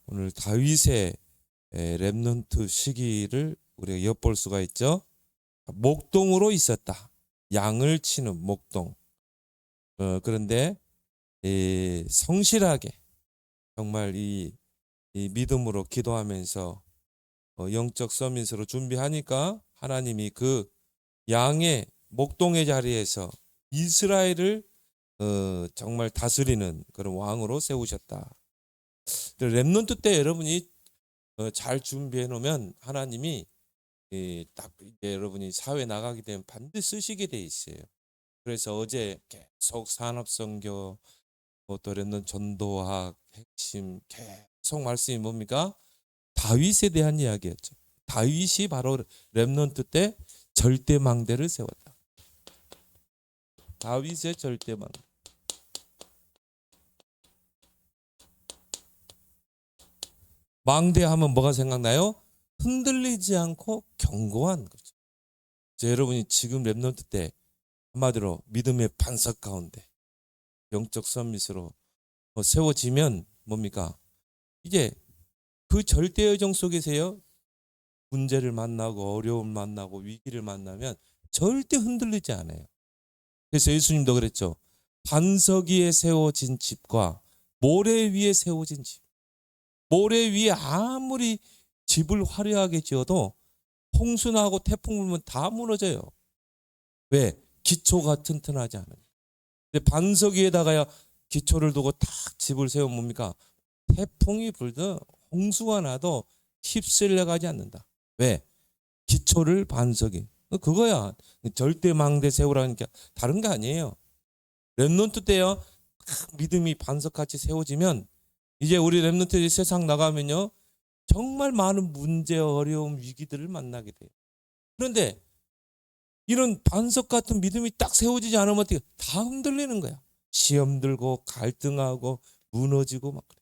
오늘 다윗의 렘넌트 시기를 우리가 엿볼 수가 있죠. 목동으로 있었다. 양을 치는 목동. 그런데 성실하게 정말 이 믿음으로 기도하면서 영적 서밋으로 준비하니까 하나님이 그 양의 목동의 자리에서 이스라엘을 정말 다스리는 그런 왕으로 세우셨다. 렘넌트 때 여러분이 잘 준비해 놓으면 하나님이 딱 이제 여러분이 사회 나가게 되면 반드시 쓰시게 돼 있어요. 그래서 어제 계속 산업선교, 또 렘넌트 전도학 핵심 계속 말씀이 뭡니까? 다윗에 대한 이야기였죠. 다윗이 바로 렘넌트 때 절대망대를 세웠다. 다윗의 절대망대. 망대하면 뭐가 생각나요? 흔들리지 않고 견고한 거죠. 여러분이 지금 렘넌트 때 한마디로 믿음의 반석 가운데 영적 서밋으로 세워지면 뭡니까? 이제 그 절대여정 속에서요, 문제를 만나고 어려움을 만나고 위기를 만나면 절대 흔들리지 않아요. 그래서 예수님도 그랬죠. 반석 위에 세워진 집과 모래 위에 세워진 집. 모래 위에 아무리 집을 화려하게 지어도 홍수 나고 태풍 불면 다 무너져요. 왜? 기초가 튼튼하지 않아요. 근데 반석 위에다가야 기초를 두고 딱 집을 세우면 뭡니까? 태풍이 불든 홍수가 나도 휩쓸려 가지 않는다. 왜? 기초를 반석이. 그거야. 절대망대 세우라니까 다른 게 아니에요. 렘넌트 때요, 믿음이 반석같이 세워지면 이제 우리 렘넌트 세상 나가면요, 정말 많은 문제, 어려움, 위기들을 만나게 돼요. 그런데 이런 반석 같은 믿음이 딱 세워지지 않으면 어떻게 다 흔들리는 거야. 시험 들고 갈등하고 무너지고 막 그래.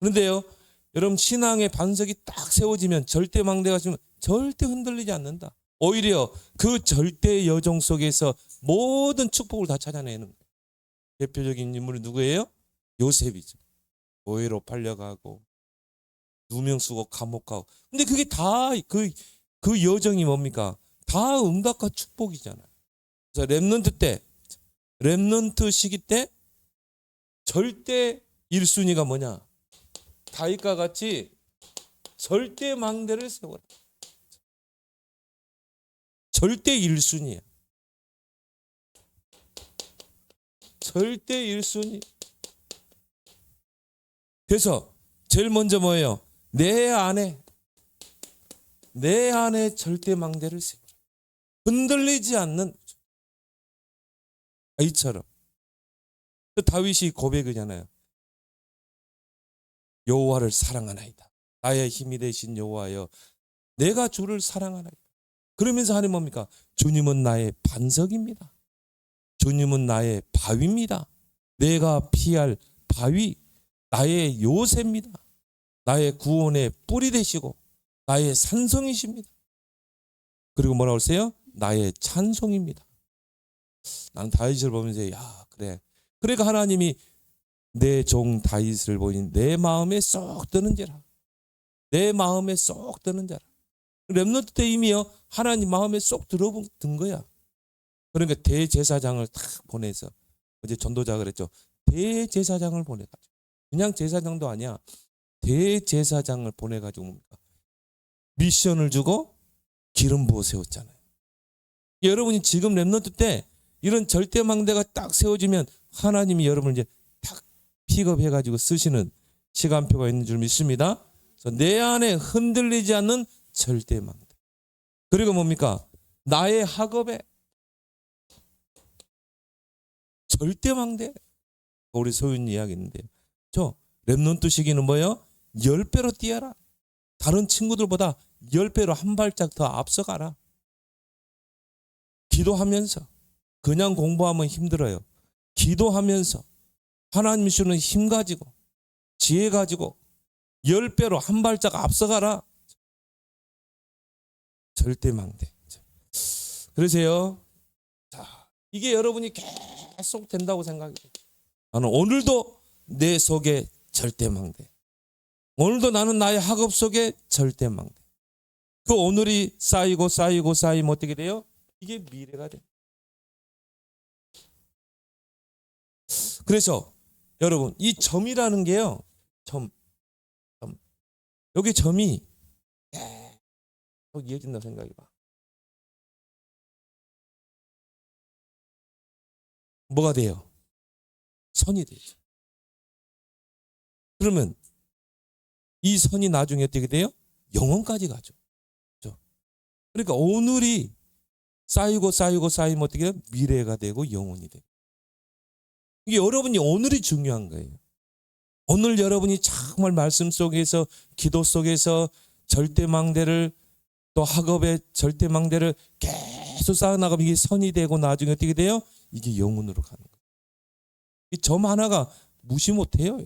그런데요, 여러분 신앙의 반석이 딱 세워지면 절대망대가 지면 절대 흔들리지 않는다. 오히려 그 절대 여정 속에서 모든 축복을 다 찾아내는 거예요. 대표적인 인물이 누구예요? 요셉이죠. 노예로 팔려가고 누명 쓰고 감옥 가고. 근데 그게 다 그 여정이 뭡니까? 다 응답과 축복이잖아요. 그래서 렘넌트 시기 때 절대 1순위가 뭐냐? 다윗과 같이 절대 망대를 세워라. 절대 1순위야. 절대 1순위. 그래서 제일 먼저 뭐예요? 내 안에 절대 망대를 세워라. 흔들리지 않는 아이처럼. 다윗이 고백이잖아요. 여호와를 사랑하나이다. 나의 힘이 되신 여호와여, 내가 주를 사랑하나이다. 그러면서 하는 뭡니까? 주님은 나의 반석입니다. 주님은 나의 바위입니다. 내가 피할 바위, 나의 요새입니다. 나의 구원의 뿌리 되시고 나의 산성이십니다. 그리고 뭐라고 했어요? 나의 찬송입니다. 난 다윗을 보면서 야, 그래. 그러니까 하나님이 내 종 다윗을 보니 내 마음에 쏙 드는지라. 내 마음에 쏙 드는 자라. 렘넌트 때 이미요, 하나님 마음에 쏙 들어든 거야. 그러니까 대제사장을 탁 보내서, 어제 전도자 그랬죠. 대제사장을 보내가지고, 그냥 제사장도 아니야. 대제사장을 보내가지고 뭡니까? 미션을 주고 기름 부어 세웠잖아요. 여러분이 지금 렘넌트 때 이런 절대망대가 딱 세워지면 하나님이 여러분을 이제 탁 픽업해가지고 쓰시는 시간표가 있는 줄 믿습니다. 그래서 내 안에 흔들리지 않는 절대망대. 그리고 뭡니까? 나의 학업에 절대망대. 우리 소윤 이야기 있는데요. 저 렘넌트 시기는 뭐예요? 10배로 뛰어라. 다른 친구들보다 10배로 한 발짝 더 앞서가라. 기도하면서. 그냥 공부하면 힘들어요. 기도하면서 하나님 주는 힘 가지고 지혜 가지고 10배로 한 발짝 앞서가라. 절대망대. 그러세요. 자, 이게 여러분이 계속 된다고 생각해요. 나는 오늘도 내 속에 절대망대. 오늘도 나는 나의 학업 속에 절대망대. 그 오늘이 쌓이면 어떻게 돼요? 이게 미래가 돼요. 그래서 여러분, 이 점이라는 게요. 점. 여기 점이 계속 이어진다고 생각해봐. 뭐가 돼요? 선이 되죠. 그러면 이 선이 나중에 어떻게 돼요? 영혼까지 가죠. 그렇죠? 그러니까 오늘이 쌓이면 어떻게 돼요? 미래가 되고 영혼이 돼요. 이게 여러분이 오늘이 중요한 거예요. 오늘 여러분이 정말 말씀 속에서, 기도 속에서 절대망대를, 또 학업의 절대망대를 계속 쌓아나가면 이게 선이 되고 나중에 어떻게 돼요? 이게 영혼으로 가는 거예요. 이 점 하나가 무시 못해요.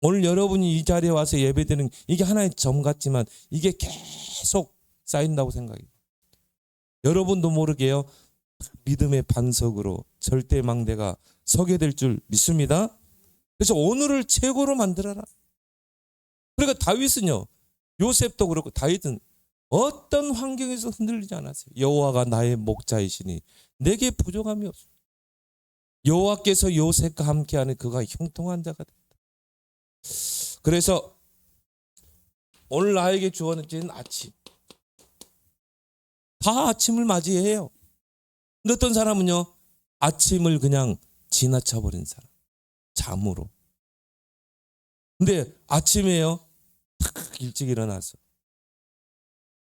오늘 여러분이 이 자리에 와서 예배드리는 이게 하나의 점 같지만 이게 계속 쌓인다고 생각해요. 여러분도 모르게요. 믿음의 반석으로 절대망대가 서게 될 줄 믿습니다. 그래서 오늘을 최고로 만들어라. 그러니까 다윗은요. 요셉도 그렇고 다윗은 어떤 환경에서 흔들리지 않았어요. 여호와가 나의 목자이시니 내게 부족함이 없어. 여호와께서 요셉과 함께하는 그가 형통한 자가 된다. 그래서 오늘 나에게 주어진 아침. 다 아침을 맞이해요. 근데 어떤 사람은요. 아침을 그냥 지나쳐 버린 사람. 잠으로. 근데 아침에요. 탁 일찍 일어나서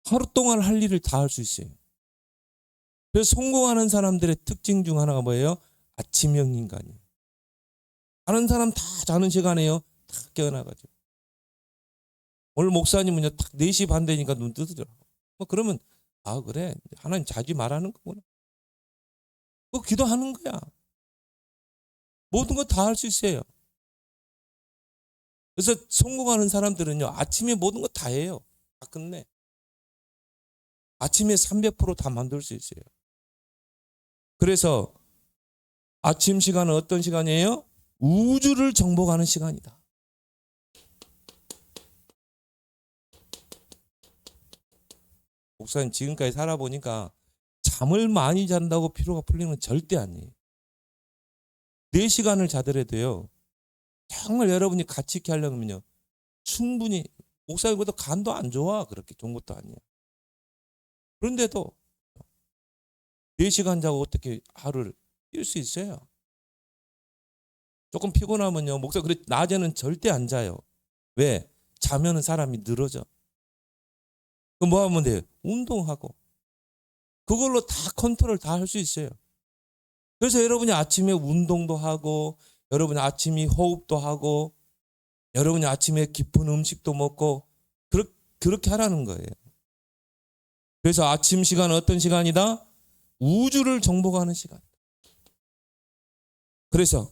하루 동안 할 일을 다 할 수 있어요. 그래서 성공하는 사람들의 특징 중 하나가 뭐예요? 아침형 인간이에요. 다른 사람 다 자는 시간에요. 탁 깨어나가지고. 오늘 목사님은요. 딱 4시 반 되니까 눈 뜨더라고. 그러면 아 그래. 하나님 자지 말라는 거구나. 기도하는 거야. 모든 거 다 할 수 있어요. 그래서 성공하는 사람들은요. 아침에 모든 거 다 해요. 다 끝내. 아침에 300% 다 만들 수 있어요. 그래서 아침 시간은 어떤 시간이에요? 우주를 정복하는 시간이다. 목사님 지금까지 살아보니까 잠을 많이 잔다고 피로가 풀리는 건 절대 아니에요. 4시간을 자더라도요. 정말 여러분이 가치 있게 하려면요. 충분히 목사님보다 간도 안 좋아. 그렇게 좋은 것도 아니에요. 그런데도 4시간 자고 어떻게 하루를 뛸 수 있어요? 조금 피곤하면요. 목사님 그래 낮에는 절대 안 자요. 왜? 자면은 사람이 늘어져. 그럼 뭐 하면 돼요? 운동하고. 그걸로 다 컨트롤 다 할 수 있어요. 그래서 여러분이 아침에 운동도 하고 여러분이 아침에 호흡도 하고 여러분이 아침에 깊은 음식도 먹고 그렇게 하라는 거예요. 그래서 아침 시간은 어떤 시간이다? 우주를 정복하는 시간이다. 그래서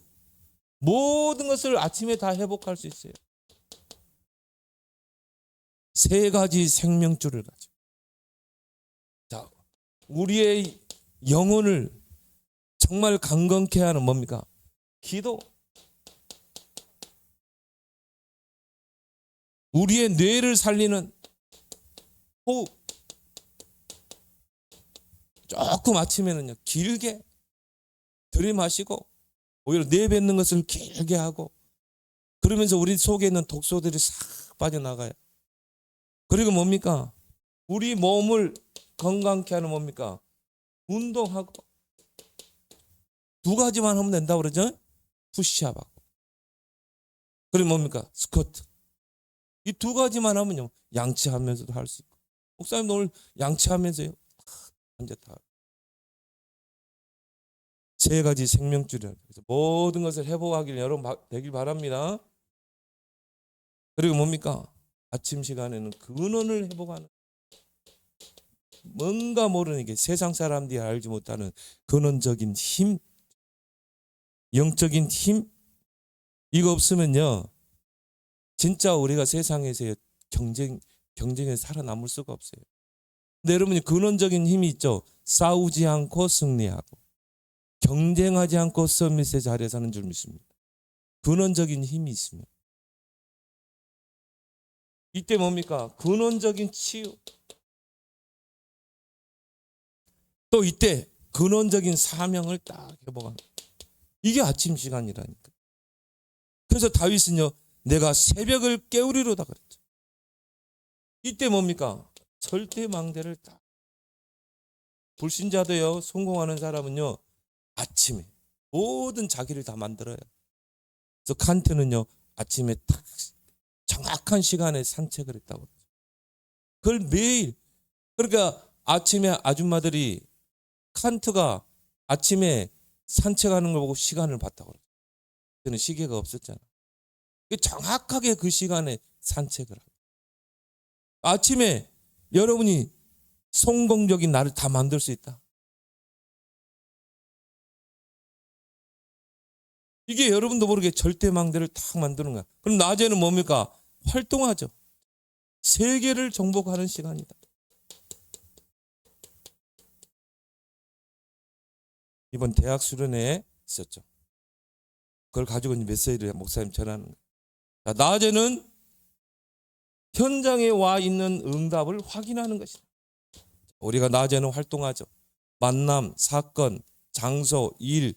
모든 것을 아침에 다 회복할 수 있어요. 3가지 생명줄을 가지고. 자, 우리의 영혼을 정말 강건케 하는 뭡니까? 기도. 우리의 뇌를 살리는 호흡. 조금 아침에는요. 길게 들이마시고 오히려 내뱉는 것을 길게 하고 그러면서 우리 속에 있는 독소들이 싹 빠져나가요. 그리고 뭡니까? 우리 몸을 건강케 하는 뭡니까? 운동하고 2가지만 하면 된다고 그러죠? 푸시업하고. 그리고 뭡니까? 스쿼트. 이 2가지만 하면요. 양치하면서도 할 수 있고. 목사님도 오늘 양치하면서요. 앉았다. 3가지 생명줄이라. 그래서 모든 것을 회복하길 여러분 되길 바랍니다. 그리고 뭡니까? 아침 시간에는 근원을 회복하는 뭔가 모르는 게 세상 사람들이 알지 못하는 근원적인 힘, 영적인 힘 이거 없으면요 진짜 우리가 세상에서 경쟁에 살아남을 수가 없어요. 근데 여러분이 근원적인 힘이 있죠. 싸우지 않고 승리하고 경쟁하지 않고 서밋의 자리에 사는 줄 믿습니다. 근원적인 힘이 있으면 이때 뭡니까? 근원적인 치유. 또 이때 근원적인 사명을 딱 회복하는. 이게 아침 시간이라니까. 그래서 다윗은요, 내가 새벽을 깨우리로다 그랬죠. 이때 뭡니까? 절대 망대를 딱. 불신자도요, 성공하는 사람은요, 아침에 모든 자기를 다 만들어요. 그래서 칸트는요, 아침에 딱 정확한 시간에 산책을 했다고. 그걸 매일. 그러니까 아침에 아줌마들이 칸트가 아침에 산책하는 걸 보고 시간을 봤다고 그러죠. 그때는 시계가 없었잖아. 정확하게 그 시간에 산책을 하고. 아침에 여러분이 성공적인 나를 다 만들 수 있다. 이게 여러분도 모르게 절대망대를 딱 만드는 거야. 그럼 낮에는 뭡니까? 활동하죠. 세계를 정복하는 시간이다. 이번 대학 수련회에 있었죠. 그걸 가지고 이제 메시지를 목사님 전하는 거예요. 자, 낮에는 현장에 와 있는 응답을 확인하는 것이다. 우리가 낮에는 활동하죠. 만남, 사건, 장소, 일,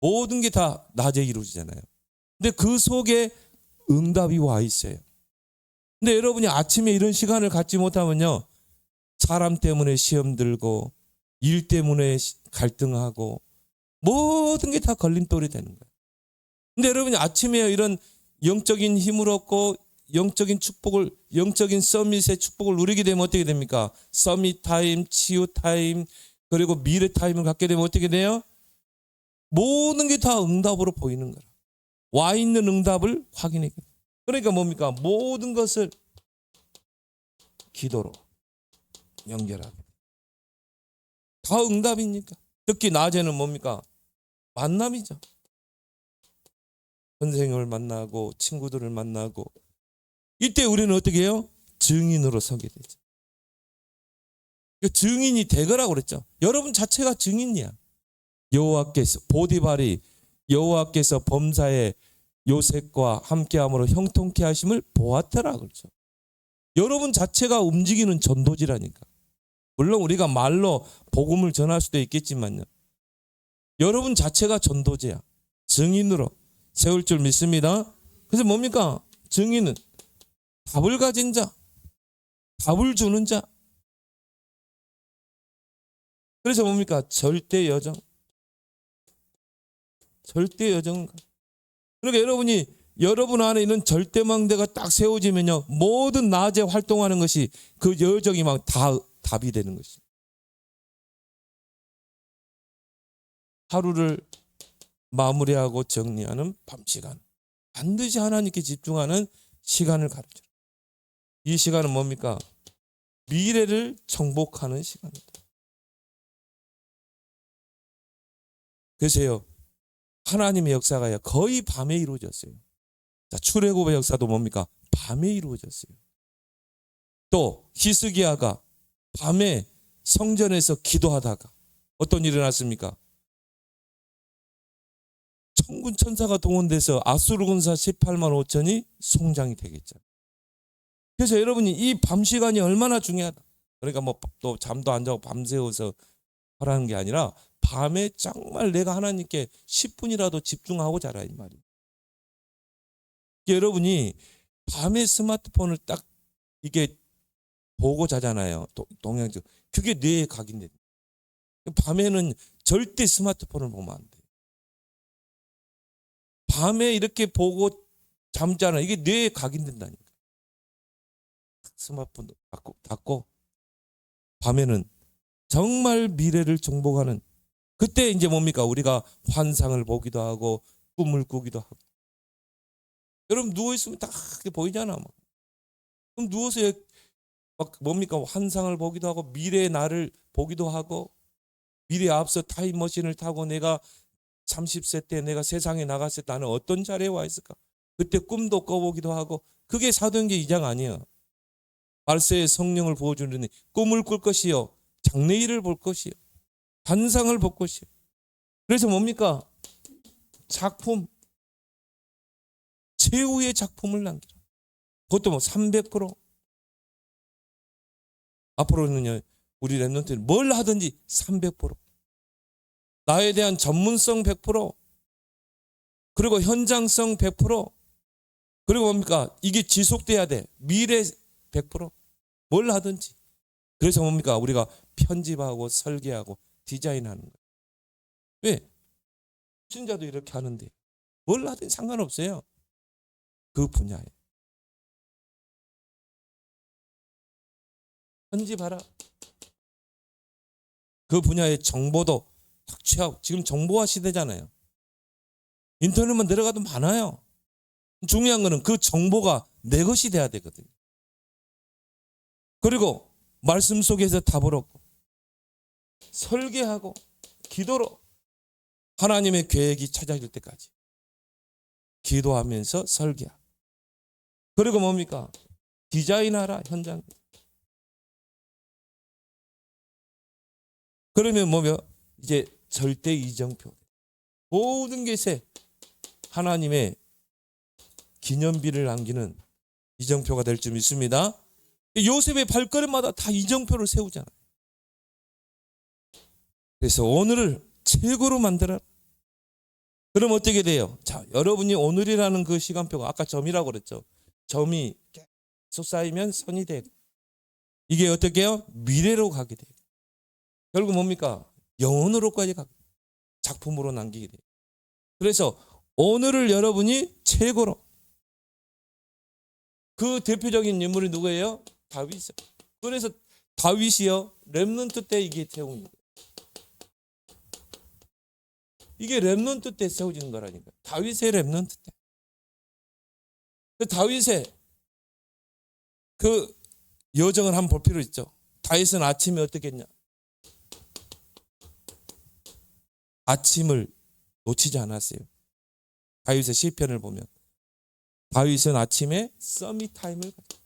모든 게 다 낮에 이루어지잖아요. 근데 그 속에 응답이 와 있어요. 근데 여러분이 아침에 이런 시간을 갖지 못하면요, 사람 때문에 시험 들고 일 때문에 갈등하고 모든 게 다 걸림돌이 되는 거예요. 근데 여러분이 아침에 이런 영적인 힘을 얻고 영적인 축복을, 영적인 서밋의 축복을 누리게 되면 어떻게 됩니까? 서밋 타임, 치유 타임, 그리고 미래 타임을 갖게 되면 어떻게 돼요? 모든 게 다 응답으로 보이는 거라. 와 있는 응답을 확인해. 그러니까 뭡니까? 모든 것을 기도로 연결하게. 다 응답이니까. 특히 낮에는 뭡니까? 만남이죠. 선생님을 만나고 친구들을 만나고. 이때 우리는 어떻게 해요? 증인으로 서게 되죠. 증인이 되거라고 그랬죠. 여러분 자체가 증인이야. 여호와께서 보디발이 여호와께서 범사에 요셉과 함께함으로 형통케 하심을 보았더라 그렇죠. 여러분 자체가 움직이는 전도지라니까. 물론 우리가 말로 복음을 전할 수도 있겠지만요. 여러분 자체가 전도지야. 증인으로 세울 줄 믿습니다. 그래서 뭡니까? 증인은 답을 가진 자, 답을 주는 자. 그래서 뭡니까? 절대 여정. 절대 여정. 그러니까 여러분이 여러분 안에 있는 절대망대가 딱 세워지면요, 모든 낮에 활동하는 것이 그 여정이 막 다 답이 되는 것이. 하루를 마무리하고 정리하는 밤 시간. 반드시 하나님께 집중하는 시간을 가르쳐요. 이 시간은 뭡니까? 미래를 정복하는 시간입니다. 그래서요, 하나님의 역사가 거의 밤에 이루어졌어요. 자, 출애굽의 역사도 뭡니까? 밤에 이루어졌어요. 또 히스기야가 밤에 성전에서 기도하다가 어떤 일이 났습니까? 천군 천사가 동원돼서 아수르 군사 18만 5천이 송장이 되겠죠. 그래서 여러분이 이 밤 시간이 얼마나 중요하다. 그러니까 뭐 또 잠도 안 자고 밤새워서 하라는 게 아니라 밤에 정말 내가 하나님께 10분이라도 집중하고 자라 이 말이에요. 여러분이 밤에 스마트폰을 딱 이게 보고 자잖아요. 동양적. 그게 뇌에 각인됩니다. 밤에는 절대 스마트폰을 보면 안 돼요. 밤에 이렇게 보고 잠자는 이게 뇌에 각인된다니까. 스마트폰 닫고 밤에는 정말 미래를 정복하는, 그때 이제 뭡니까? 우리가 환상을 보기도 하고 꿈을 꾸기도 하고. 여러분 누워있으면 딱 보이잖아. 막. 그럼 누워서 막 뭡니까? 환상을 보기도 하고 미래의 나를 보기도 하고, 미래에 앞서 타임머신을 타고 내가 30세 때 내가 세상에 나갔을 때 나는 어떤 자리에 와 있을까? 그때 꿈도 꿔보기도 하고. 그게 사도행전 2장 아니에요. 말세의 성령을 부어주는 꿈을 꿀 것이요, 장래일을 볼 것이요, 환상을 볼 것이요. 그래서 뭡니까? 작품, 최후의 작품을 남기라. 그것도 뭐 300%. 앞으로는요, 우리 랩런트는 뭘 하든지 300%. 나에 대한 전문성 100%. 그리고 현장성 100%. 그리고 뭡니까? 이게 지속돼야 돼. 미래 100%. 뭘 하든지. 그래서 뭡니까? 우리가 편집하고 설계하고 디자인하는 거예요. 왜? 신자도 이렇게 하는데 뭘 하든 상관없어요. 그 분야에. 편집하라. 그 분야의 정보도 딱 취하고, 지금 정보화 시대잖아요. 인터넷만 들어가도 많아요. 중요한 거는 그 정보가 내 것이 돼야 되거든요. 그리고 말씀 속에서 답을 얻고 설계하고 기도로 하나님의 계획이 찾아질 때까지 기도하면서 설계하고, 그리고 뭡니까? 디자인하라, 현장. 그러면 뭐며? 이제 절대 이정표. 모든 것에 하나님의 기념비를 남기는 이정표가 될 줄 믿습니다. 요셉의 발걸음마다 다 이정표를 세우잖아요. 그래서 오늘을 최고로 만들어라. 그럼 어떻게 돼요? 자, 여러분이 오늘이라는 그 시간표가 아까 점이라고 그랬죠. 점이 계속 쌓이면 선이 되고, 이게 어떻게 해요? 미래로 가게 돼요. 결국 뭡니까? 영혼으로까지 가고 작품으로 남기게 돼요. 그래서 오늘을 여러분이 최고로, 그 대표적인 인물이 누구예요? 다윗이요. 그래서 다윗이요, 렘넌트 때 이게 세운 거예요. 이게 렘넌트 때 세워지는 거라니까. 다윗의 렘넌트 때. 그 다윗의 그 여정을 한번 볼 필요 있죠. 다윗은 아침에 어떻게 했냐? 아침을 놓치지 않았어요. 다윗의 시편을 보면 다윗은 아침에 서밋타임을 가져요.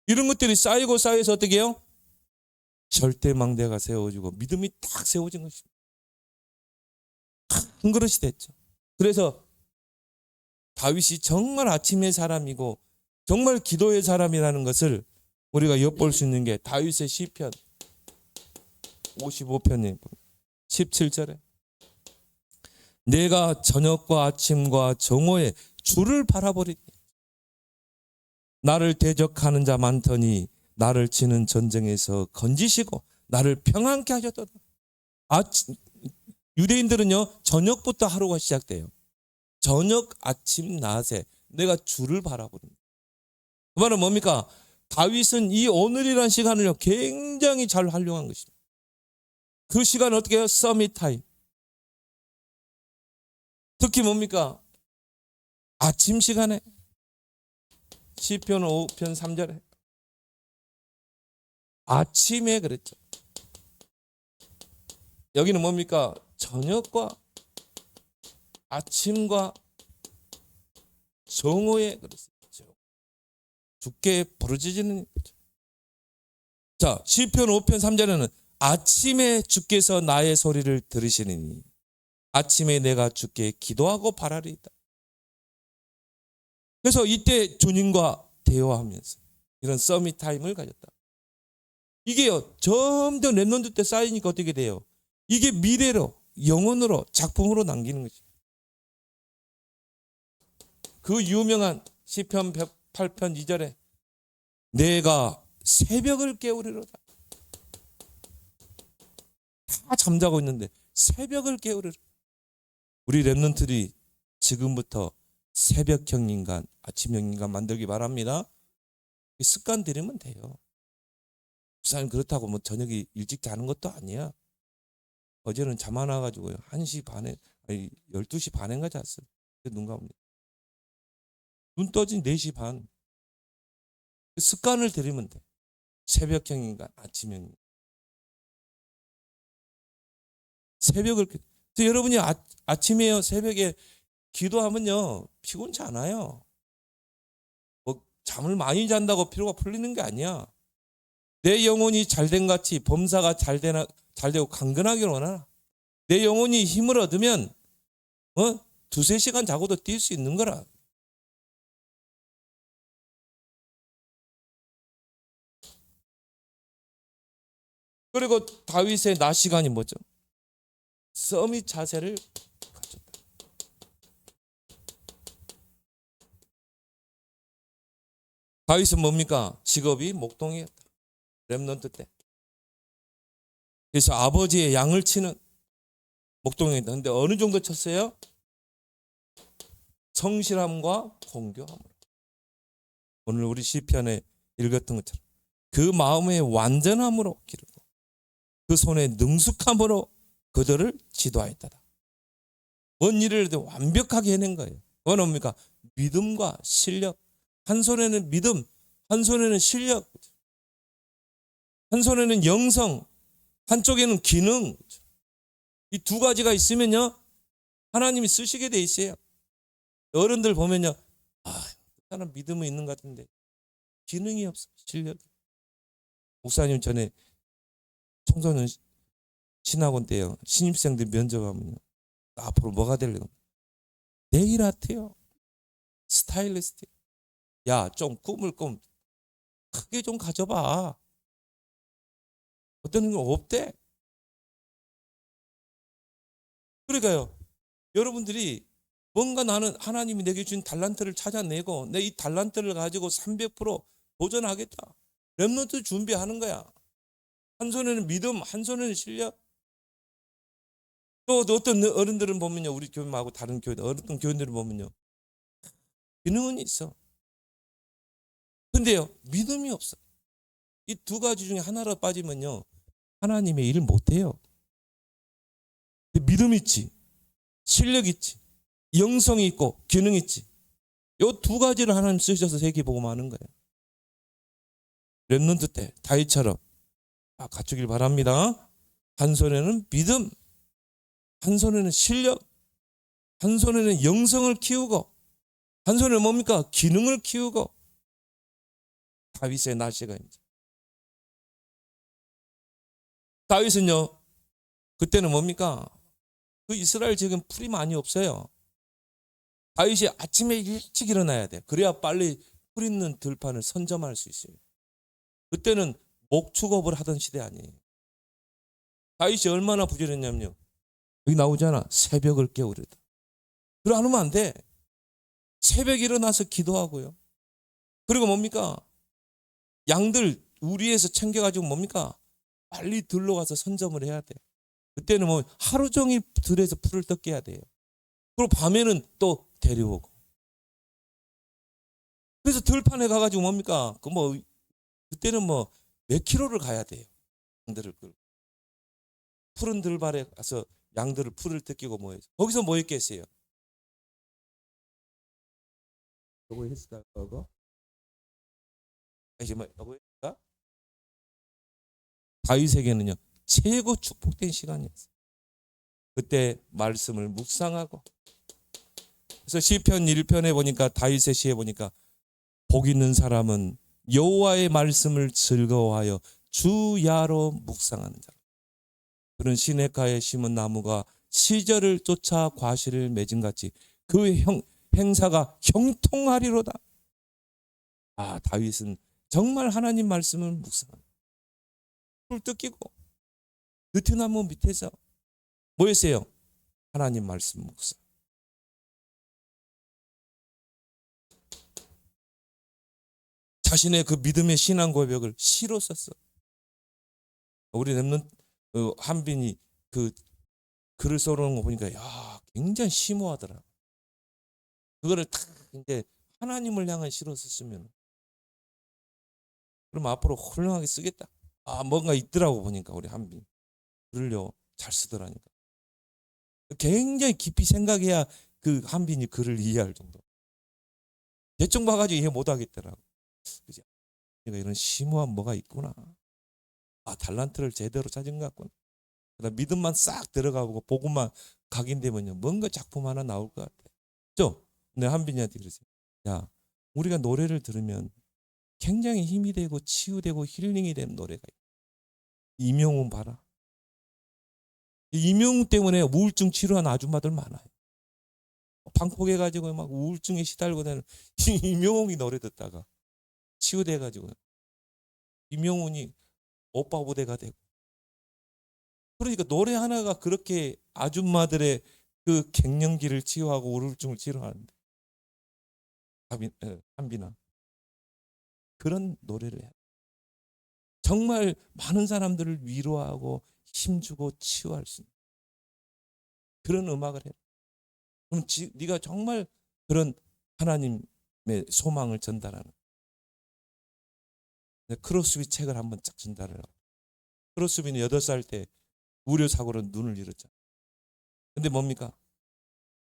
이런 것들이 쌓이고 쌓여서 어떻게 해요? 절대망대가 세워지고 믿음이 딱 세워진 것입니다. 큰 그릇이 됐죠. 그래서 다윗이 정말 아침의 사람이고 정말 기도의 사람이라는 것을 우리가 엿볼 수 있는 게 다윗의 시편 55편에 17절에 내가 저녁과 아침과 정오에 주를 바라보리니 나를 대적하는 자 많더니 나를 치는 전쟁에서 건지시고 나를 평안케 하셨도다. 유대인들은요, 저녁부터 하루가 시작돼요. 저녁, 아침, 낮에 내가 주를 바라보는. 그 말은 뭡니까? 다윗은 이 오늘이라는 시간을요 굉장히 잘 활용한 것입니다. 그 시간을 어떻게 해요? 서밋 타임. 특히 뭡니까? 아침 시간에 시편 5편 3절에 아침에 그랬죠. 여기는 뭡니까? 저녁과 아침과 정오에 그랬어요. 주께 부르짖는 거죠. 자, 시편 5편 3절에는 아침에 주께서 나의 소리를 들으시니 아침에 내가 주께 기도하고 바라리이다. 그래서 이때 주님과 대화하면서 이런 서밋 타임을 가졌다. 이게요 점점 렘넌트 때 쌓이니까 어떻게 돼요? 이게 미래로, 영혼으로, 작품으로 남기는 거죠. 그 유명한 시편 108편 2절에 내가 새벽을 깨우리로다. 다 잠자고 있는데 새벽을 깨우리라. 우리 렘넌트들이 지금부터 새벽형 인간, 아침형 인간 만들기 바랍니다. 습관 들이면 돼요. 목사님 그렇다고 뭐 저녁에 일찍 자는 것도 아니야. 어제는 잠 안 와가지고요 1시 반에, 아니 12시 반인가 잤어요. 눈 감으면 눈 떠진 4시 반. 습관을 들이면 돼. 새벽형 인간, 아침형 인간. 새벽을, 여러분이 아침에요 새벽에 기도하면요 피곤치 않아요. 뭐 잠을 많이 잔다고 피로가 풀리는 게 아니야. 내 영혼이 잘된 같이 범사가 잘되고 강건하기를 원하나. 내 영혼이 힘을 얻으면 2-3시간 자고도 뛸 수 있는 거라. 그리고 다윗의 낮 시간이 뭐죠? 서밋 자세를 가졌다. 다윗은 뭡니까? 직업이 목동이었다. 렘넌트 때. 그래서 아버지의 양을 치는 목동이었다. 근데 어느 정도 쳤어요? 성실함과 공교함으로. 오늘 우리 시편에 읽었던 것처럼 그 마음의 완전함으로 기르고 그 손의 능숙함으로 그들을 지도하였다. 뭔 일을 해도 완벽하게 해낸 거예요. 그건 뭡니까? 믿음과 실력. 한 손에는 믿음, 한 손에는 실력, 한 손에는 영성, 한쪽에는 기능. 이 두 가지가 있으면요 하나님이 쓰시게 돼 있어요. 어른들 보면요, 사람 믿음은 있는 것 같은데 기능이 없어, 실력이. 목사님 전에 청소년 신학원 때요, 신입생들 면접하면요, 앞으로 뭐가 되려고? 네일 아트요, 스타일리스트. 야, 좀 꿈을 좀 크게 좀 가져봐. 어떤 건 없대. 그러니까요, 여러분들이 뭔가 나는 하나님이 내게 준 달란트를 찾아내고 내 이 달란트를 가지고 300% 도전하겠다. 렘넌트 준비하는 거야. 한 손에는 믿음, 한 손에는 실력. 또 어떤 어른들은 보면요, 우리 교회하고 다른 교회, 어떤 교회들은 보면요, 기능은 있어. 근데요, 믿음이 없어. 이 두 가지 중에 하나로 빠지면요, 하나님의 일을 못해요. 믿음 있지, 실력 있지, 영성이 있고 기능 있지. 이 두 가지를 하나님 쓰셔서 세계복음하는 거예요. 렘넌트 때 다윗처럼 갖추길 바랍니다. 한 손에는 믿음, 한 손에는 실력, 한 손에는 영성을 키우고, 한 손에는 뭡니까? 기능을 키우고. 다윗의 나시가 이제. 다윗은요, 그때는 뭡니까? 그 이스라엘 지금 풀이 많이 없어요. 다윗이 아침에 일찍 일어나야 돼. 그래야 빨리 풀 있는 들판을 선점할 수 있어요. 그때는 목축업을 하던 시대 아니에요. 다윗이 얼마나 부지런했냐면요, 여기 나오잖아, 새벽을 깨우려다. 그러 안 하면 안 돼. 새벽에 일어나서 기도하고요. 그리고 뭡니까? 양들 우리에서 챙겨가지고 뭡니까? 빨리 들러 가서 선점을 해야 돼. 그때는 뭐 하루 종일 들에서 풀을 뜯겨야 돼요. 그리고 밤에는 또 데려오고. 그래서 들판에 가가지고 뭡니까? 그때는 뭐 몇 킬로를 가야 돼요. 양들을 끌고. 푸른 들판에 가서 양들을 풀을 뜯기고 뭐 해서. 거기서 뭐 했겠어요? 요거 했을까? 그거? 이제 뭐 요거 했을까? 다윗에게는요, 최고 축복된 시간이었어요. 그때 말씀을 묵상하고. 그래서 시편 1편에 보니까, 다윗의 시에 보니까, 복 있는 사람은 여호와의 말씀을 즐거워하여 주야로 묵상하는 자라. 그런 시냇가에 심은 나무가 시절을 쫓아 과실을 맺은 같이 그 행사가 형통하리로다. 다윗은 정말 하나님 말씀을 묵상합니다. 풀 뜯기고 느티나무 밑에서 뭐 했어요? 하나님 말씀 묵상. 자신의 그 믿음의 신앙 고백을 시로 썼어. 우리 랩런 한빈이 그 글을 써놓은 거 보니까 굉장히 심오하더라. 그거를 딱 이제 하나님을 향한 시로 썼으면, 그럼 앞으로 훌륭하게 쓰겠다. 뭔가 있더라고. 보니까 우리 한빈 글을요 잘 쓰더라니까. 굉장히 깊이 생각해야 그 한빈이 글을 이해할 정도. 대충 봐가지고 이해 못하겠더라고. 그지? 이런 심오한 뭐가 있구나. 달란트를 제대로 찾은 것 같구나. 그다음 믿음만 싹 들어가고 복음만 각인되면요, 뭔가 작품 하나 나올 것 같아. 그죠? 근데 한빈이한테 그러세요. 야, 우리가 노래를 들으면 굉장히 힘이 되고 치유되고 힐링이 되는 노래가 있어. 임영웅 봐라. 임영웅 때문에 우울증 치료한 아줌마들 많아요. 방콕해가지고 막 우울증에 시달고 다니는 임영웅이 노래 듣다가 치유돼가지고 임영웅이 오빠 부대가 되고 그러니까 노래 하나가 그렇게 아줌마들의 그 갱년기를 치유하고 우울증을 치료하는데, 한비나 그런 노래를 해. 정말 많은 사람들을 위로하고 힘주고 치유할 수 있는 그런 음악을 해. 그럼 네가 정말 그런 하나님의 소망을 전달하는. 크로스비 책을 한번 쫙 전달을 하고. 크로스비는 8살 때 우려 사고로 눈을 잃었잖아. 근데 뭡니까?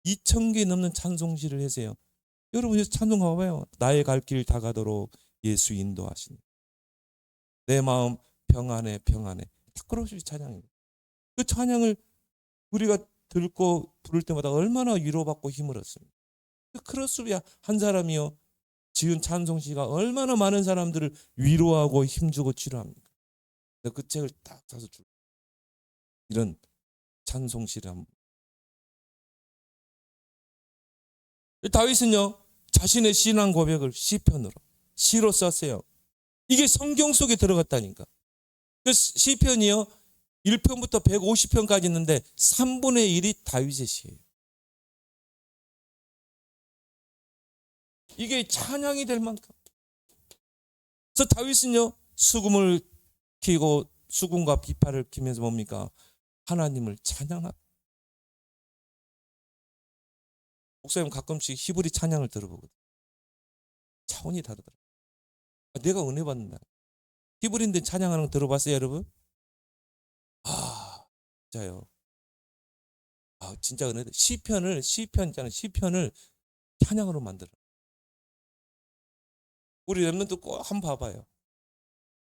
2,000개 넘는 찬송시를 해서요. 여러분 찬송 가봐요. 나의 갈 길 다 가도록 예수 인도하시니. 내 마음 평안해 평안해. 다 크로스비 찬양이에요. 그 찬양을 우리가 듣고 부를 때마다 얼마나 위로받고 힘을 얻습니까? 그 크로스비 한 사람이요. 지은 찬송시가 얼마나 많은 사람들을 위로하고 힘주고 치료합니까? 그 책을 딱 사서 줄. 이런 찬송시를 한번. 다윗은요 자신의 신앙 고백을 시편으로 시로 썼어요. 이게 성경 속에 들어갔다니까. 그 시편이요 1편부터 150편까지 있는데 3분의 1이 다윗의 시예요. 이게 찬양이 될 만큼. 그래서 다윗은요 수금을 키고 수금과 비파를 키면서 뭡니까? 하나님을 찬양하고. 목사님 가끔씩 히브리 찬양을 들어보거든. 차원이 다르더라고요. 내가 은혜 받는다. 히브리인데 찬양하는 거 들어봤어요, 여러분? 진짜요. 진짜 은혜다. 시편 있잖아요. 시편을 찬양으로 만들어. 우리 렘넌트 꼭 한번 봐봐요.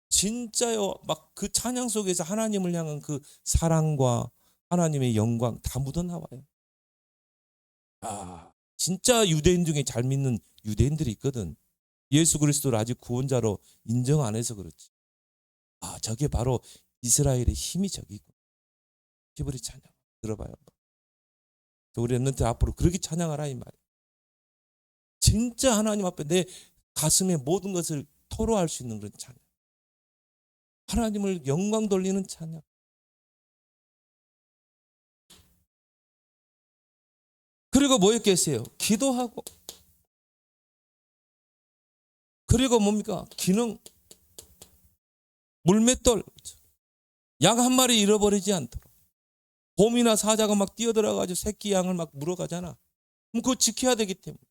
진짜요. 막 그 찬양 속에서 하나님을 향한 그 사랑과 하나님의 영광 다 묻어나와요. 진짜 유대인 중에 잘 믿는 유대인들이 있거든. 예수 그리스도를 아직 구원자로 인정 안 해서 그렇지. 저게 바로 이스라엘의 힘이 저기 있고. 히브리 찬양 들어봐요. 우리 렘넌트 앞으로 그렇게 찬양하라 이 말이에요. 진짜 하나님 앞에 내 가슴의 모든 것을 토로할 수 있는 그런 찬양. 하나님을 영광 돌리는 찬양. 그리고 뭐였겠어요? 기도하고. 그리고 뭡니까? 기능. 물맷돌. 양 한 마리 잃어버리지 않도록. 곰이나 사자가 막 뛰어들어가지고 새끼 양을 막 물어가잖아. 그럼 그거 지켜야 되기 때문에.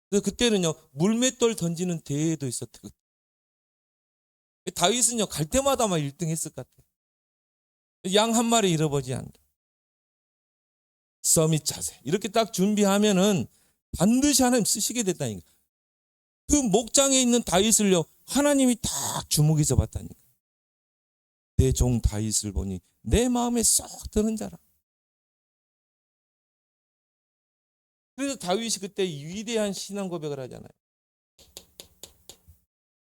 그래서 그때는요 물맷돌 던지는 대회도 있었대요. 다윗은요 갈 때마다 막 1등 했을 것 같아요. 양 한 마리 잃어버리지 않도록. 서밋 자세 이렇게 딱 준비하면은 반드시 하나님 쓰시게 됐다니까. 그 목장에 있는 다윗을요 하나님이 딱 주목해서 봤다니까. 내 종 다윗을 보니 내 마음에 쏙 드는 자라. 그래서 다윗이 그때 위대한 신앙 고백을 하잖아요.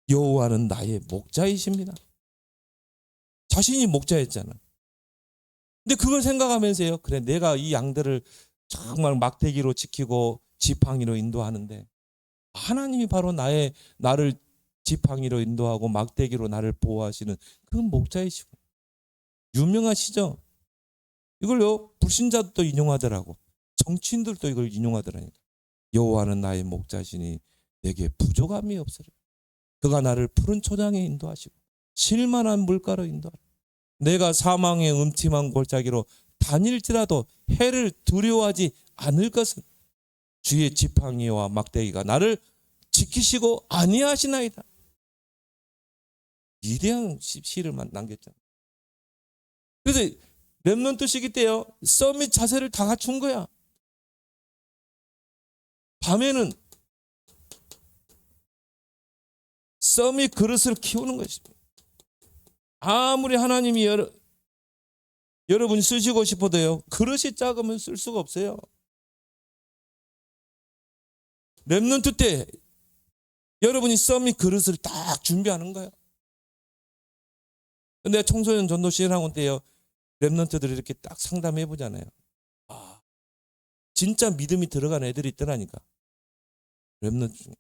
여호와는 나의 목자이십니다. 자신이 목자였잖아. 근데 그걸 생각하면서요. 그래 내가 이 양들을 정말 막대기로 지키고 지팡이로 인도하는데 하나님이 바로 나를 지팡이로 인도하고 막대기로 나를 보호하시는 그 목자이시고. 유명하시죠? 이걸요 불신자도 인용하더라고. 정치인들도 이걸 인용하더라니까. 여호와는 나의 목자시니 내게 부족함이 없으리라. 그가 나를 푸른 초장에 인도하시고 실만한 물가로 인도하리라. 내가 사망의 음침한 골짜기로 다닐지라도 해를 두려워하지 않을 것은 주의 지팡이와 막대기가 나를 지키시고 아니하시나이다. 위대한 시를 남겼잖아요. 그래서 렘넌트 시기 때요 서밋 자세를 다 갖춘 거야. 밤에는 서밋 그릇을 키우는 것입니다. 아무리 하나님이 여러분 쓰시고 싶어도요 그릇이 작으면 쓸 수가 없어요. 렘넌트 때 여러분이 서밋 그릇을 딱 준비하는 거예요. 근데 청소년 전도 시행학원 때요 렘넌트들이 이렇게 딱 상담해 보잖아요. 진짜 믿음이 들어간 애들이 있더라니까. 렘넌트 중에.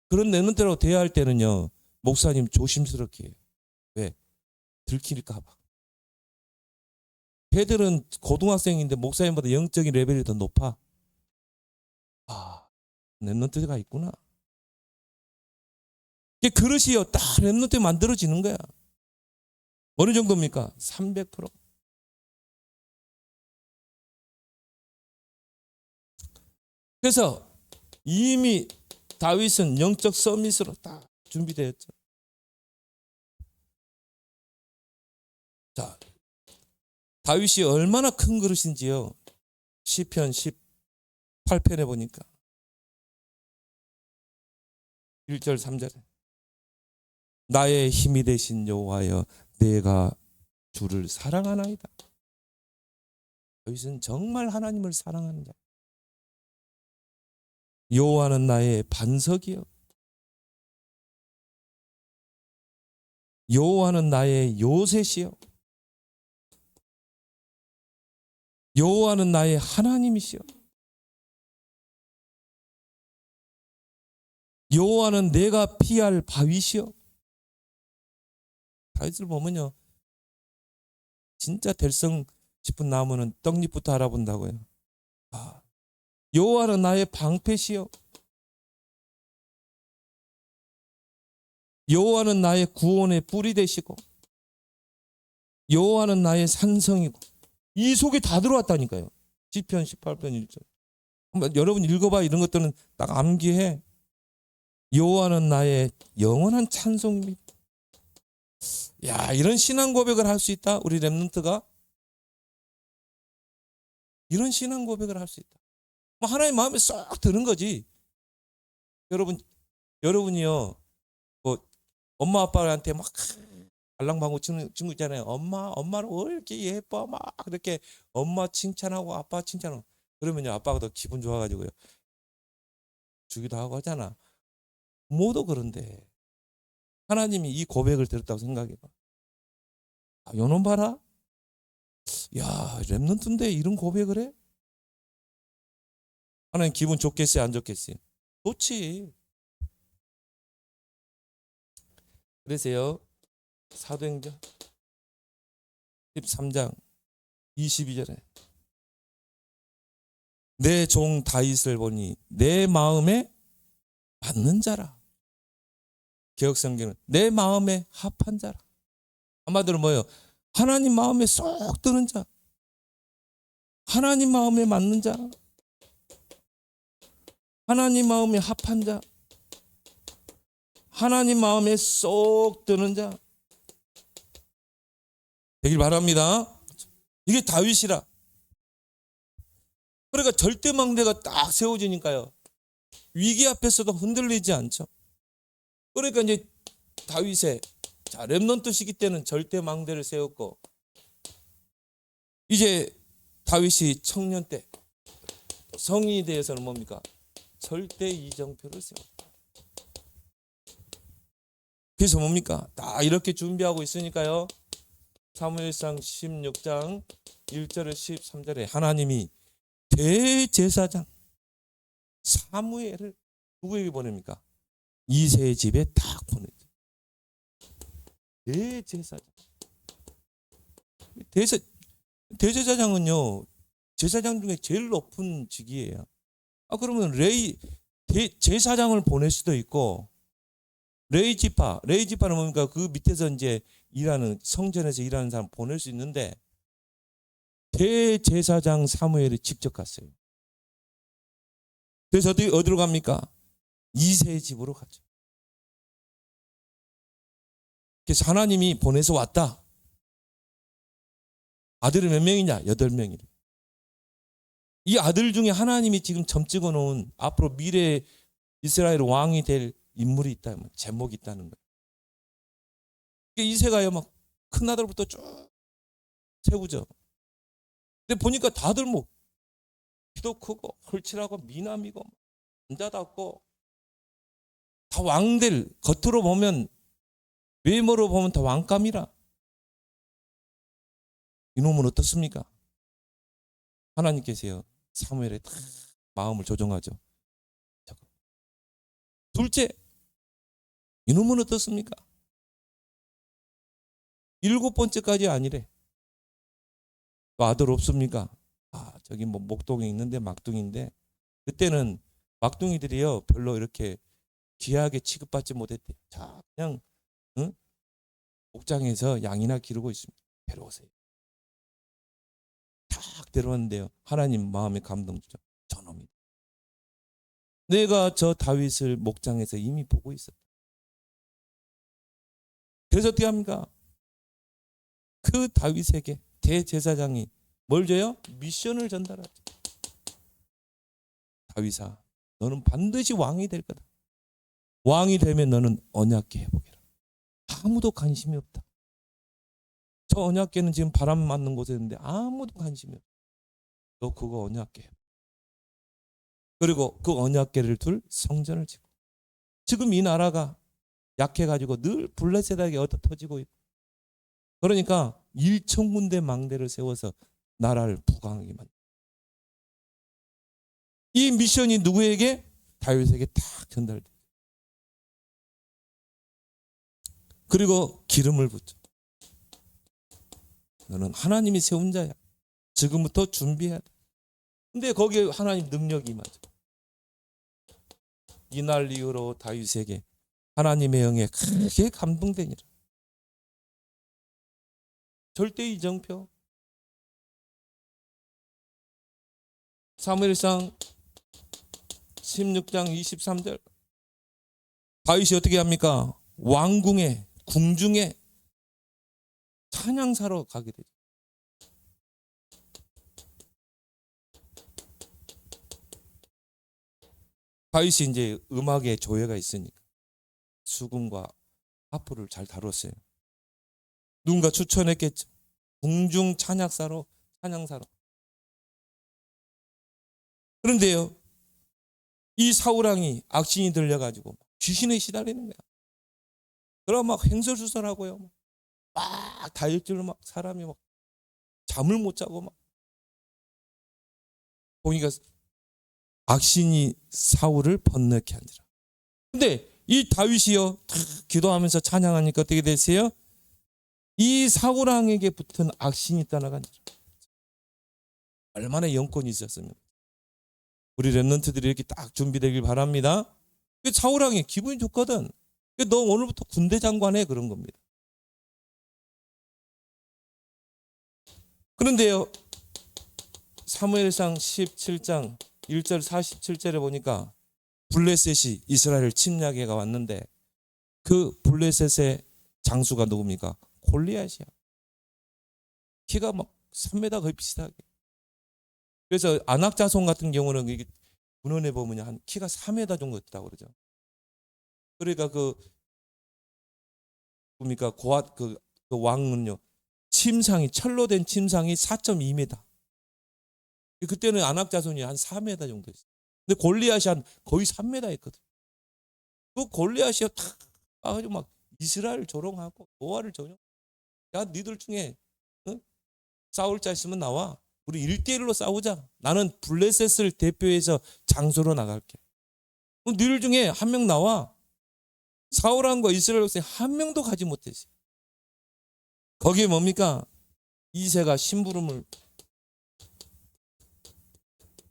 그런 렘넌트라고 대화할 때는요 목사님 조심스럽게 해요. 왜? 들킬까 봐. 걔들은 고등학생인데 목사님보다 영적인 레벨이 더 높아. 아, 렘넌트가 있구나. 이게 그릇이요, 딱 렘넌트 만들어지는 거야. 어느 정도입니까? 300%. 그래서 이미 다윗은 영적 서밋으로 딱 준비되었죠. 자, 다윗이 얼마나 큰 그릇인지요. 시편 18편에 보니까 1절 3절에 나의 힘이 되신 여호와여 내가 주를 사랑하나이다. 다윗은 정말 하나님을 사랑하는 자. 여호와는 나의 반석이요 여호와는 나의 요새시요 여호와는 나의 하나님이시요 여호와는 내가 피할 바위시요. 다윗을 보면요, 진짜 될성 싶은 나무는 떡잎부터 알아본다고요. 여호와는 나의 방패시요 여호와는 나의 구원의 뿌리 되시고 여호와는 나의 산성이고. 이 속에 다 들어왔다니까요. 시편 18편 1절. 한번 여러분 읽어봐. 이런 것들은 딱 암기해. 여호와는 나의 영원한 찬송입니다. 야, 이런 신앙 고백을 할 수 있다. 우리 렘넌트가 이런 신앙 고백을 할 수 있다. 뭐 하나님 마음에 쏙 드는 거지. 여러분이요, 뭐 엄마 아빠한테 막 알랑방구 치는 친구 있잖아요. 엄마는 왜 이렇게 예뻐? 막 그렇게 엄마 칭찬하고 아빠 칭찬하고. 그러면요, 아빠가 더 기분 좋아가지고요, 주기도 하고 하잖아. 모두 그런데 하나님이 이 고백을 들었다고 생각해봐. 요놈 봐라. 야, 렘넌트인데 이런 고백을 해? 하나님 기분 좋겠어요, 안 좋겠어요? 좋지. 그래서요, 사도행전 13장 22절에 내 종 다윗을 보니 내 마음에 맞는 자라. 개혁성경은 내 마음에 합한 자라. 한마디로 뭐예요? 하나님 마음에 쏙 드는 자, 하나님 마음에 맞는 자, 하나님 마음에 합한 자, 하나님 마음에 쏙 드는 자 되길 바랍니다. 이게 다윗이라. 그러니까 절대망대가 딱 세워지니까요, 위기 앞에서도 흔들리지 않죠. 그러니까 이제 다윗의 렘넌트 시기 때는 절대망대를 세웠고, 이제 다윗이 청년 때 성인이 되어서는 뭡니까? 절대 이정표를 세웠다. 그래서 뭡니까? 다 이렇게 준비하고 있으니까요, 사무엘상 16장 1절에 13절에 하나님이 대제사장 사무엘을 누구에게 보냅니까? 이새의 집에 딱 보내죠. 대제사장. 대제사장은요, 제사장 중에 제일 높은 직위예요. 그러면 제사장을 보낼 수도 있고, 레이지파는 뭡니까? 그 밑에서 이제 일하는, 성전에서 일하는 사람 보낼 수 있는데, 대제사장 사무엘이 직접 갔어요. 그래서 어디로 갑니까? 이새의 집으로 가죠. 그래서 하나님이 보내서 왔다. 아들이 몇 명이냐? 8명이래. 이 아들 중에 하나님이 지금 점 찍어 놓은 앞으로 미래 이스라엘 왕이 될 인물이 있다, 제목이 있다는 거예요. 이새가요, 막 큰 아들부터 쭉 세우죠. 근데 보니까 다들 뭐 키도 크고 홀칠하고 미남이고 남자답고 다 왕들, 겉으로 보면, 외모로 보면 다 왕감이라. 이놈은 어떻습니까? 하나님께서요, 사무엘의 다 마음을 조정하죠. 둘째, 이놈은 어떻습니까? 7번째까지 아니래. 또 아들 없습니까? 저기 뭐 목동에 있는데 막둥인데, 그때는 막둥이들이요 별로 이렇게 귀하게 취급받지 못했대. 자, 그냥 응? 목장에서 양이나 기르고 있습니다. 데려오세요. 딱 데려왔는데요, 하나님 마음에 감동 주죠. 저놈이, 내가 저 다윗을 목장에서 이미 보고 있었다. 그래서 어떻게 합니까? 그 다윗에게 대제사장이 뭘 줘요? 미션을 전달하죠. 다윗아, 너는 반드시 왕이 될 거다. 왕이 되면 너는 언약궤 해보게라. 아무도 관심이 없다. 저 언약궤는 지금 바람 맞는 곳에 있는데 아무도 관심이 없다. 너 그거 언약궤. 그리고 그 언약궤를 둘 성전을 짓고. 지금 이 나라가 약해가지고 늘 블레셋에게 얻어 터지고 있고, 그러니까 1,000군데 망대를 세워서 나라를 부강하게 만든. 이 미션이 누구에게? 다윗에게 딱 전달돼. 그리고 기름을 붓죠. 너는 하나님이 세운 자야. 지금부터 준비해야 돼. 근데 거기에 하나님 능력이 임하죠. 이날 이후로 다윗에게 하나님의 영에 크게 감동되니라. 절대 이정표. 사무엘상 16장 23절. 다윗이 어떻게 합니까? 왕궁에, 궁중에 찬양사로 가게 되죠. 다윗이 이제 음악의 조예가 있으니까 수금과 하프를 잘 다뤘어요. 누군가 추천했겠죠. 궁중 찬양사로. 그런데요, 이 사울왕이 악신이 들려가지고 귀신에 시달리는 거야. 그럼 막 횡설수설하고요. 막 다혈질로 막 사람이 막 잠을 못 자고 막. 보니까 악신이 사울을 번뇌케 하니라. 근데 이 다윗이요 기도하면서 찬양하니까 어떻게 되세요? 이 사울왕에게 붙은 악신이 떠나가니라. 얼마나 영권이 있었습니까? 우리 랩런트들이 이렇게 딱 준비되길 바랍니다. 사울왕이 기분이 좋거든. 너 오늘부터 군대 장관해, 그런 겁니다. 그런데요, 사무엘상 17장 1절 47절에 보니까 블레셋이 이스라엘을 침략해 가 왔는데, 그 블레셋의 장수가 누굽니까? 골리앗이야. 키가 막 3m 거의 비슷하게. 그래서 안악자손 같은 경우는 이게 문헌에 보면 한 키가 4m 정도 있다고 그러죠. 그러니까 뭡니까? 고앗 그 왕은요, 침상이 철로 된 침상이 4.2m. 그때는 안악자손이 한 4m 정도 있어요. 근데 골리앗이 한 거의 3m 있거든. 그 골리앗이 탁 와가지고 막 이스라엘 조롱하고 노아를 조롱. 야, 니들 중에 싸울 자 있으면 나와. 우리 1대1로 싸우자. 나는 블레셋을 대표해서 장소로 나갈게. 그럼 니들 중에 한 명 나와. 사울왕과 이스라엘 백성이 한 명도 가지 못했어요. 거기에 뭡니까? 이새가 심부름을.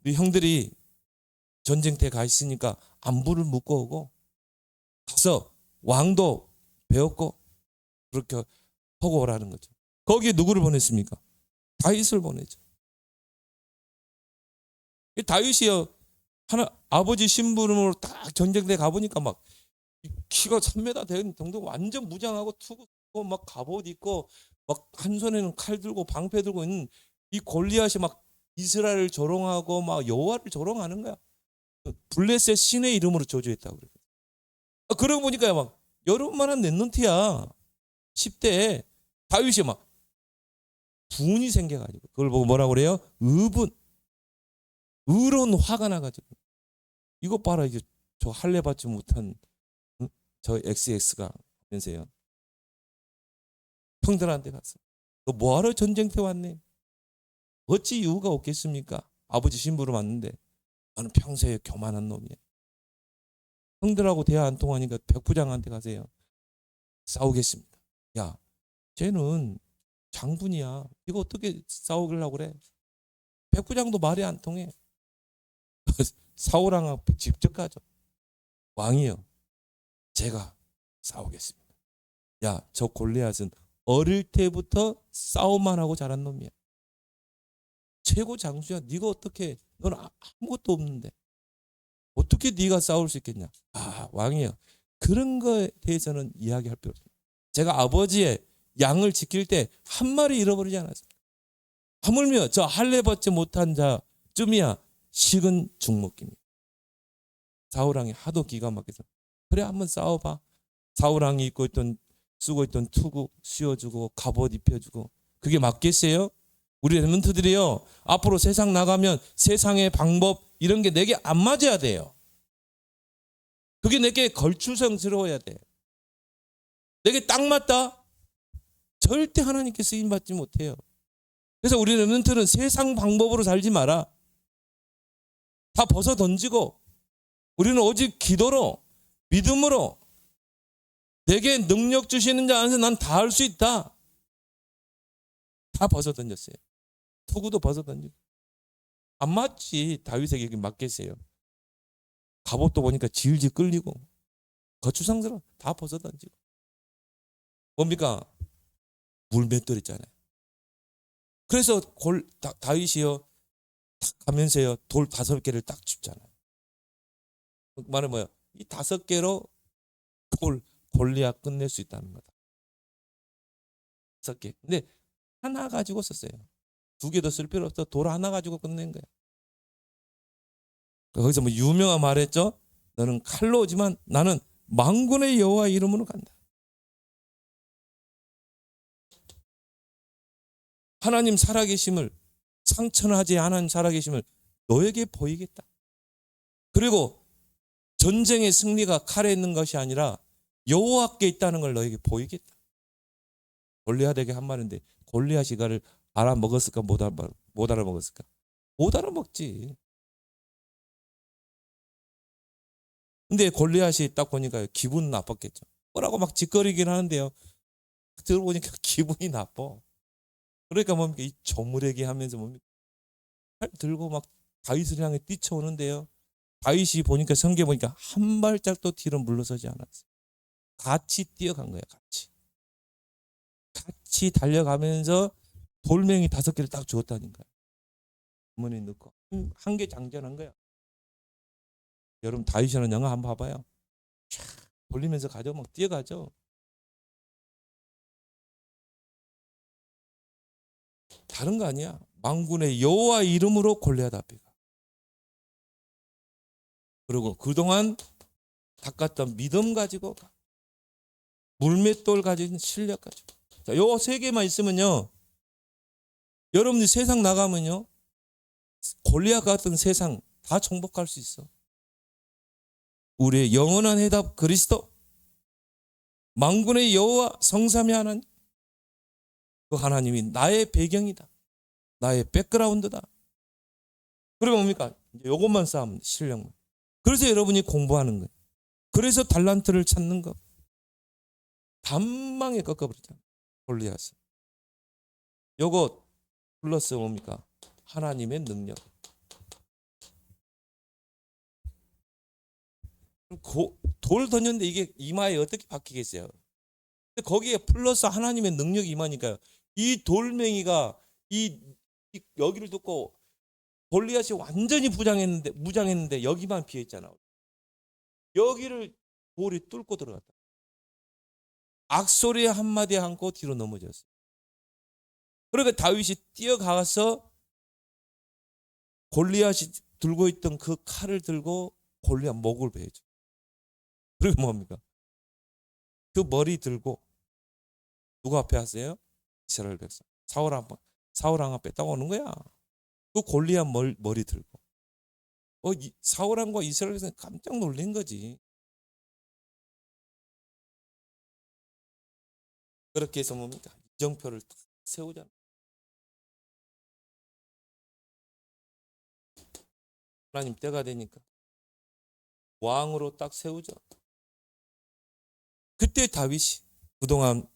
우리 형들이 전쟁터에 가 있으니까 안부를 묻고 오고, 가서 왕도 배웠고 그렇게 하고 오라는 거죠. 거기에 누구를 보냈습니까? 다윗을 보내죠. 다윗이요, 아버지 심부름으로 딱 전쟁터에 가보니까 막 키가 3m 되는 정도 완전 무장하고 투구 막 갑옷 입고 막 한 손에는 칼 들고 방패 들고 있는 이 골리앗이 막 이스라엘을 조롱하고 막 여호와를 조롱하는 거야. 블레셋 신의 이름으로 저주했다고 그래요. 그러고 보니까 막 여름만한 랩런트야. 10대에 다윗이 막 분이 생겨가지고 그걸 보고 뭐라고 그래요? 의로운 화가 나가지고, 이것 봐라, 이게 저 할례 받지 못한 저 XX가 하면서요, 형들한테 갔어. 너 뭐하러 전쟁터에 왔네? 어찌 이유가 없겠습니까? 아버지 심부름 왔는데 나는 평소에 교만한 놈이야. 형들하고 대화 안 통하니까 백부장한테 가세요. 싸우겠습니다. 야, 쟤는 장군이야. 이거 어떻게 싸우려고 그래? 백부장도 말이 안 통해. 사울 왕 앞에 직접 가죠. 왕이요, 제가 싸우겠습니다. 야, 저 골리앗은 어릴 때부터 싸움만 하고 자란 놈이야. 최고 장수야. 네가 어떻게, 넌 아무것도 없는데 어떻게 네가 싸울 수 있겠냐? 아, 왕이요, 그런 거에 대해서는 이야기할 필요 없습니다. 제가 아버지의 양을 지킬 때 한 마리 잃어버리지 않았습니다. 하물며 저 할례 받지 못한 자쯤이야 식은 죽먹기입니다. 사울왕이 하도 기가 막혀서, 그래 한번 싸워봐. 사울왕이 쓰고 있던 투구 씌워주고 갑옷 입혀주고, 그게 맞겠어요? 우리 랩런트들이요, 앞으로 세상 나가면 세상의 방법 이런 게 내게 안 맞아야 돼요. 그게 내게 걸추성스러워야 돼. 내게 딱 맞다? 절대 하나님께 쓰임 받지 못해요. 그래서 우리 랩런트는 세상 방법으로 살지 마라. 다 벗어 던지고 우리는 오직 기도로, 믿음으로, 내게 능력 주시는 자 안에서 난 다 할 수 있다. 다 벗어 던졌어요. 투구도 벗어 던지고. 안 맞지. 다윗에게 맞겠어요? 갑옷도 보니까 질질 끌리고 거추상스러워. 다 벗어 던지고. 뭡니까? 물맷돌 있잖아요. 그래서 다윗이요, 탁 가면서요 돌 5개를 딱 줍잖아요. 그 말은 뭐예요? 이 5개로 골리앗 끝낼 수 있다는 거다. 5개. 근데 하나 가지고 썼어요. 2개도 쓸 필요 없어. 돌 하나 가지고 끝낸 거야. 거기서 뭐 유명한 말했죠. 너는 칼로 오지만 나는 만군의 여호와 이름으로 간다. 하나님 살아계심을, 상처하지 않은 살아계심을 너에게 보이겠다. 그리고 전쟁의 승리가 칼에 있는 것이 아니라 여호와께 있다는 걸 너에게 보이겠다. 골리앗에게 한 말인데 골리앗이 이거를 알아먹었을까? 못 알아먹었을까? 못 알아먹지. 근데 골리앗이 딱 보니까 기분 나빴겠죠. 뭐라고 막 짓거리긴 하는데요, 들어보니까 기분이 나빠. 그러니까 뭡니까? 이 조무래기 하면서 뭡니까? 팔 들고 막 다윗을 향해 뛰쳐오는데요, 다윗이 보니까, 성경에 보니까 한 발짝도 뒤로 물러서지 않았어요. 같이 뛰어간 거야. 같이 달려가면서 돌멩이 5개를 딱 주었다니까요. 주머니에 넣고 한 개 장전한 거야. 여러분 다윗이라는 영화 한번 봐봐요. 쫙 돌리면서 가죠. 막 뛰어가죠. 다른 거 아니야. 만군의 여호와 이름으로 골리앗 앞에 가. 그리고 그동안 닦았던 믿음 가지고 가. 물맷돌 가진 실력 가지고. 자, 요 3개만 있으면요, 여러분들 세상 나가면요, 골리앗 같은 세상 다 정복할 수 있어. 우리의 영원한 해답 그리스도, 만군의 여호와 성삼위 하나님, 그 하나님이 나의 배경이다. 나의 백그라운드다. 그리고 뭡니까? 요것만 쌓으면 돼, 실력만. 그래서 여러분이 공부하는 거예요. 그래서 달란트를 찾는 거. 단방에 꺾어버리잖아요, 골리앗은. 요거 플러스 뭡니까? 하나님의 능력. 돌 던졌는데 이게 이마에 어떻게 박히겠어요? 근데 거기에 플러스 하나님의 능력이 임하니까요, 이 돌멩이가 여기를 뚫고, 골리앗이 완전히 무장했는데 여기만 비어 있잖아. 여기를 돌이 뚫고 들어갔다. 악소리 한마디 않고 뒤로 넘어졌어요. 그러니까 다윗이 뛰어가서 골리앗이 들고 있던 그 칼을 들고 골리앗 목을 베죠. 그리고 뭡니까? 그 머리 들고 누구 앞에 하세요? 이스라엘 백성. 사울왕 앞에 딱 오는 거야. 그 골리앗 머리 들고. 사울왕과 이스라엘 백성이 깜짝 놀란 거지. 그렇게 해서 뭡니까? 이정표를 딱 세우잖아. 하나님 때가 되니까 왕으로 딱 세우죠. 그때 다윗이 그동안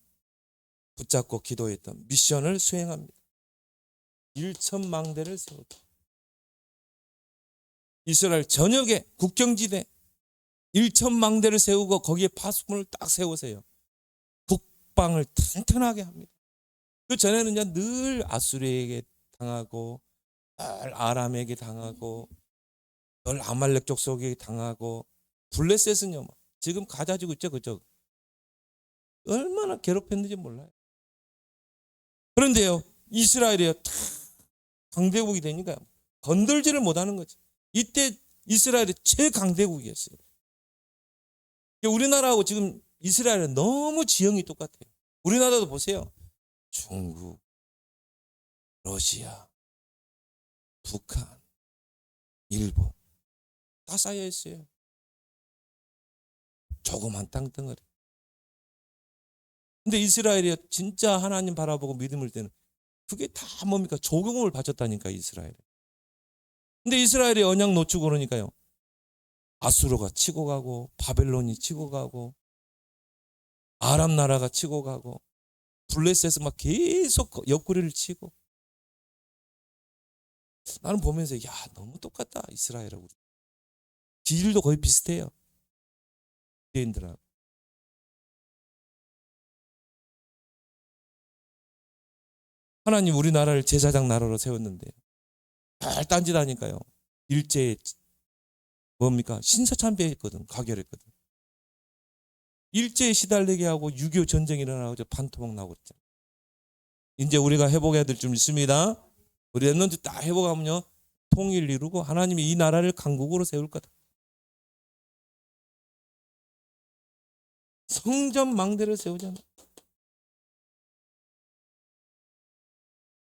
붙잡고 기도했던 미션을 수행합니다. 1,000망대를 세웠다. 이스라엘 전역에 국경지대 1,000망대를 세우고 거기에 파수꾼을 딱 세우세요. 북방을 튼튼하게 합니다. 그 전에는 늘 아수르에게 당하고, 늘 아람에게 당하고, 늘 아말렉 족속에게 당하고, 블레셋은요, 지금 가자지고 있죠, 그죠? 얼마나 괴롭혔는지 몰라요. 그런데요, 이스라엘이요, 탁 강대국이 되니까 건들지를 못하는 거죠. 이때 이스라엘이 최강대국이었어요. 우리나라하고 지금 이스라엘은 너무 지형이 똑같아요. 우리나라도 보세요. 중국, 러시아, 북한, 일본 다 쌓여 있어요. 조그만 땅덩어리. 근데 이스라엘이 진짜 하나님 바라보고 믿음을 때는 그게 다 뭡니까? 조공을 바쳤다니까, 이스라엘에. 근데 이스라엘이 언약 놓치고 그러니까요, 아수르가 치고 가고, 바벨론이 치고 가고, 아람 나라가 치고 가고, 블레셋에서 막 계속 옆구리를 치고. 나는 보면서 너무 똑같다, 이스라엘하고. 기질도 거의 비슷해요, 유대인들하고. 하나님 우리나라를 제사장 나라로 세웠는데 잘 딴짓하니까요, 일제에 뭡니까? 신사참배했거든, 가결했거든. 일제에 시달리게 하고 6.25 전쟁이 일어나고 반토막 나고 그랬잖아요. 이제 우리가 회복해야 될 줄 믿습니다. 우리 랩런트 딱 회복하면요, 통일 이루고 하나님이 이 나라를 강국으로 세울 거다. 성전 망대를 세우잖아요.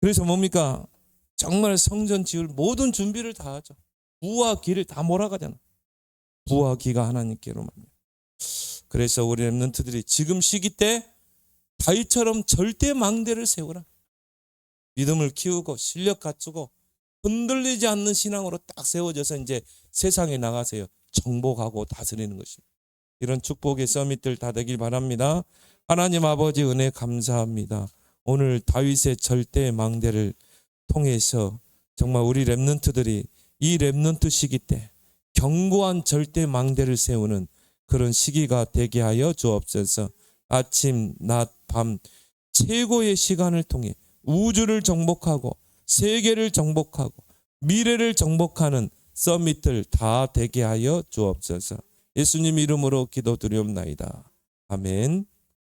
그래서 뭡니까? 정말 성전 지을 모든 준비를 다 하죠. 부와 기를 다 몰아가잖아. 부와 기가 하나님께로만. 그래서 우리 랩런트들이 지금 시기 때 다윗처럼 절대 망대를 세우라. 믿음을 키우고 실력 갖추고 흔들리지 않는 신앙으로 딱 세워져서 이제 세상에 나가세요. 정복하고 다스리는 것입니다. 이런 축복의 서밋들 다 되길 바랍니다. 하나님 아버지 은혜 감사합니다. 오늘 다윗의 절대 망대를 통해서 정말 우리 랩런트들이 이 랩런트 시기 때 견고한 절대 망대를 세우는 그런 시기가 되게 하여 주옵소서. 아침, 낮, 밤 최고의 시간을 통해 우주를 정복하고 세계를 정복하고 미래를 정복하는 서밋들 다 되게 하여 주옵소서. 예수님 이름으로 기도드리옵나이다. 아멘.